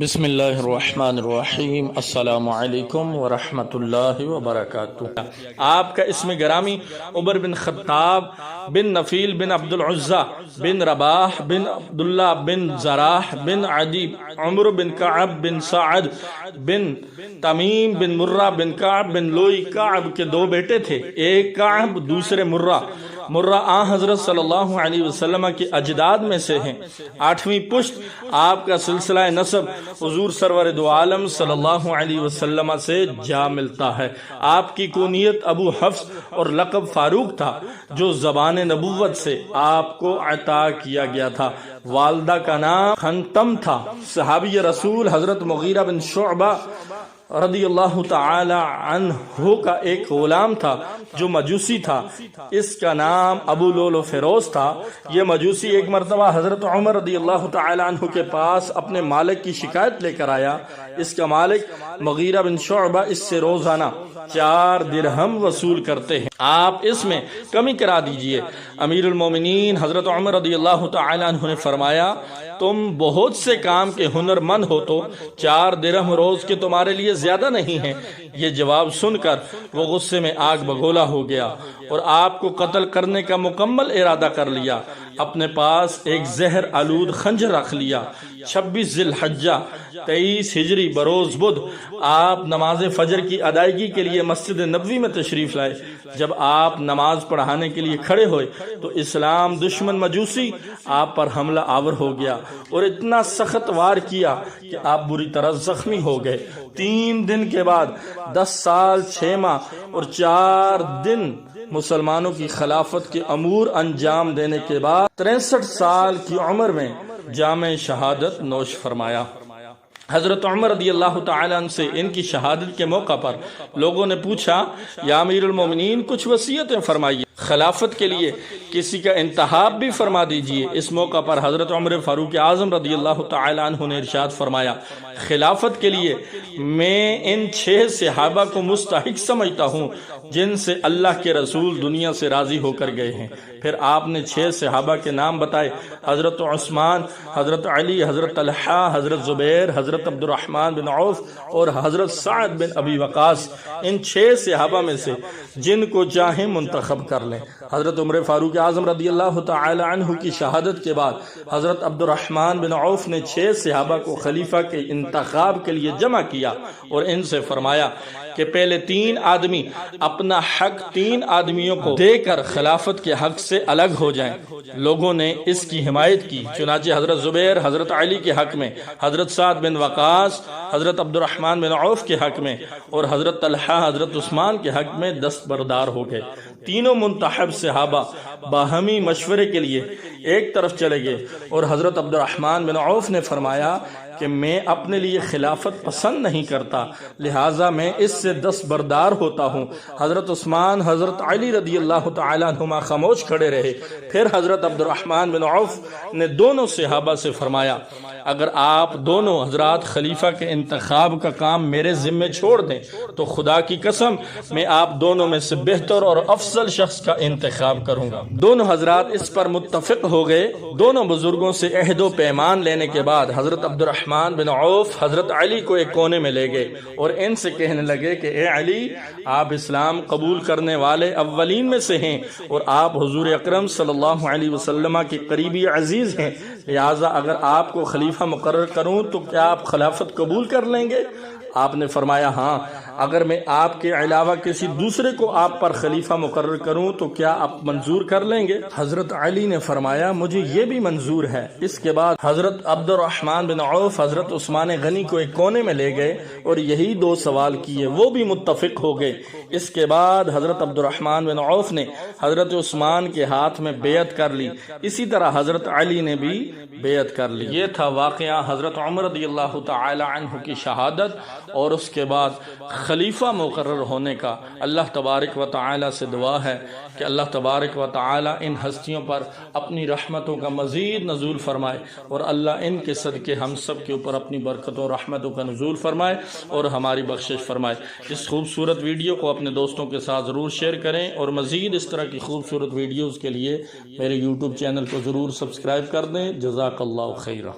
بسم اللہ الرحمن الرحیم۔ السلام علیکم ورحمۃ اللہ وبرکاتہ۔ آپ کا اسم گرامی عمر بن خطاب بن نفیل بن عبد العزہ بن رباح بن عبداللہ بن زراح بن عدی عمر بن کعب بن سعد بن تمیم بن مرہ بن کعب بن لوئی۔ کعب کے دو بیٹے تھے، ایک کعب دوسرے مرہ۔ مرہ حضرت صلی اللہ علیہ وسلم کے اجداد میں سے ہیں۔ 8ویں پشت آپ کا سلسلہ نسب حضور سرور دو عالم صلی اللہ علیہ وسلم سے جا ملتا ہے۔ آپ کی کنیت ابو حفص اور لقب فاروق تھا، جو زبان نبوت سے آپ کو عطا کیا گیا تھا۔ والدہ کا نام خنتم تھا۔ صحابی رسول حضرت مغیرہ بن شعبہ رضی اللہ تعالی عنہ کا ایک غلام تھا جو مجوسی تھا، اس کا نام ابو لولو فیروز تھا۔ یہ مجوسی ایک مرتبہ حضرت عمر رضی اللہ تعالی عنہ کے پاس اپنے مالک کی شکایت لے کر آیا۔ اس کا مالک مغیرہ بن شعبہ اس سے روزانہ 4 درہم وصول کرتے ہیں، آپ اس میں کمی کرا دیجئے۔ امیر المومنین حضرت عمر رضی اللہ تعالی عنہ نے فرمایا، تم بہت سے کام کے ہنر مند ہو تو 4 درہم روز کے تمہارے لیے زیادہ نہیں ہیں۔ یہ جواب سن کر وہ غصے میں آگ بگولا ہو گیا اور آپ کو قتل کرنے کا مکمل ارادہ کر لیا۔ اپنے پاس ایک زہر آلود خنجر رکھ لیا۔ 26 ذی الحجہ 23 ہجری بروز بدھ آپ نماز فجر کی ادائیگی کے لیے مسجد نبوی میں تشریف لائے۔ جب آپ نماز پڑھانے کے لیے کھڑے ہوئے تو اسلام دشمن مجوسی آپ پر حملہ آور ہو گیا اور اتنا سخت وار کیا کہ آپ بری طرح زخمی ہو گئے۔ 3 دن کے بعد 10 سال 6 ماہ اور 4 دن مسلمانوں کی خلافت کے امور انجام دینے کے بعد 63 سال کی عمر میں جامع شہادت نوش فرمایا۔ حضرت عمر رضی اللہ تعالی عنہ سے ان کی شہادت کے موقع پر لوگوں نے پوچھا، یا امیر المومنین کچھ وصیتیں فرمائیے، خلافت کے لیے کسی کا انتخاب بھی فرما دیجئے۔ اس موقع پر حضرت عمر فاروق اعظم رضی اللہ تعالی عنہ نے ارشاد فرمایا، خلافت کے لیے میں ان 6 صحابہ کو مستحق سمجھتا ہوں جن سے اللہ کے رسول دنیا سے راضی ہو کر گئے ہیں۔ پھر آپ نے 6 صحابہ کے نام بتائے، حضرت عثمان، حضرت علی، حضرت طلحہ، حضرت زبیر، حضرت عبد الرحمن بن عوف اور حضرت سعد بن ابی وقاص۔ ان 6 صحابہ میں سے جن کو چاہیں منتخب کر لیں۔ حضرت عمر فاروق اعظم رضی اللہ تعالی عنہ کی شہادت کے بعد حضرت عبد الرحمن بن عوف نے 6 صحابہ کو خلیفہ کے انتخاب کے لیے جمع کیا اور ان سے فرمایا کہ پہلے 3 آدمی اپنا حق 3 آدمیوں کو دے کر خلافت کے حق سے الگ ہو جائیں۔ لوگوں نے اس کی حمایت کی، چنانچہ حضرت زبیر حضرت علی کے حق میں، حضرت سعد بن وقاص حضرت عبد الرحمن بن عوف کے حق میں اور حضرت طلحہ حضرت عثمان کے حق میں دستبردار ہو گئے۔ تینوں منتخب صحابہ باہمی مشورے کے لیے ایک طرف چلے گئے اور حضرت عبد الرحمن بن عوف نے فرمایا کہ میں اپنے لیے خلافت پسند نہیں کرتا، لہٰذا میں اس سے دستبردار ہوتا ہوں۔ حضرت عثمان حضرت علی رضی اللہ تعالی عنہما خاموش کھڑے رہے۔ پھر حضرت عبد الرحمن بن عوف نے دونوں صحابہ سے فرمایا، اگر آپ دونوں حضرات خلیفہ کے انتخاب کا کام میرے ذمے چھوڑ دیں تو خدا کی قسم میں آپ دونوں میں سے بہتر اور افضل شخص کا انتخاب کروں گا۔ دونوں حضرات اس پر متفق ہو گئے۔ دونوں بزرگوں سے عہد و پیمان لینے کے بعد حضرت عبد الرحمن بن عوف حضرت علی کو ایک کونے میں لے گئے اور ان سے کہنے لگے کہ اے علی، آپ اسلام قبول کرنے والے اولین میں سے ہیں اور آپ حضور اکرم صلی اللہ علیہ وسلم کے قریبی عزیز ہیں، لہٰذا اگر آپ کو خلیفہ مقرر کروں تو کیا آپ خلافت قبول کر لیں گے؟ آپ نے فرمایا، ہاں، اگر میں آپ کے علاوہ کسی دوسرے کو آپ پر خلیفہ مقرر کروں تو کیا آپ منظور کر لیں گے؟ حضرت علی نے فرمایا، مجھے یہ بھی منظور ہے۔ اس کے بعد حضرت عبد الرحمن بن عوف حضرت عثمان غنی کو ایک کونے میں لے گئے اور یہی 2 سوال کیے، وہ بھی متفق ہو گئے۔ اس کے بعد حضرت عبد الرحمن بن عوف نے حضرت عثمان کے ہاتھ میں بیعت کر لی، اسی طرح حضرت علی نے بھی بیعت کر لی۔ یہ تھا واقعہ حضرت عمر رضی اللہ تعالی عنہ کی شہادت اور اس کے بعد خلیفہ مقرر ہونے کا۔ اللہ تبارک و تعالی سے دعا ہے کہ اللہ تبارک و تعالی ان ہستیوں پر اپنی رحمتوں کا مزید نزول فرمائے اور اللہ ان کے صدقے ہم سب کے اوپر اپنی برکتوں اور رحمتوں کا نزول فرمائے اور ہماری بخشش فرمائے۔ اس خوبصورت ویڈیو کو اپنے دوستوں کے ساتھ ضرور شیئر کریں اور مزید اس طرح کی خوبصورت ویڈیوز کے لیے میرے یوٹیوب چینل کو ضرور سبسکرائب کر دیں۔ جزاک اللہ خیرہ۔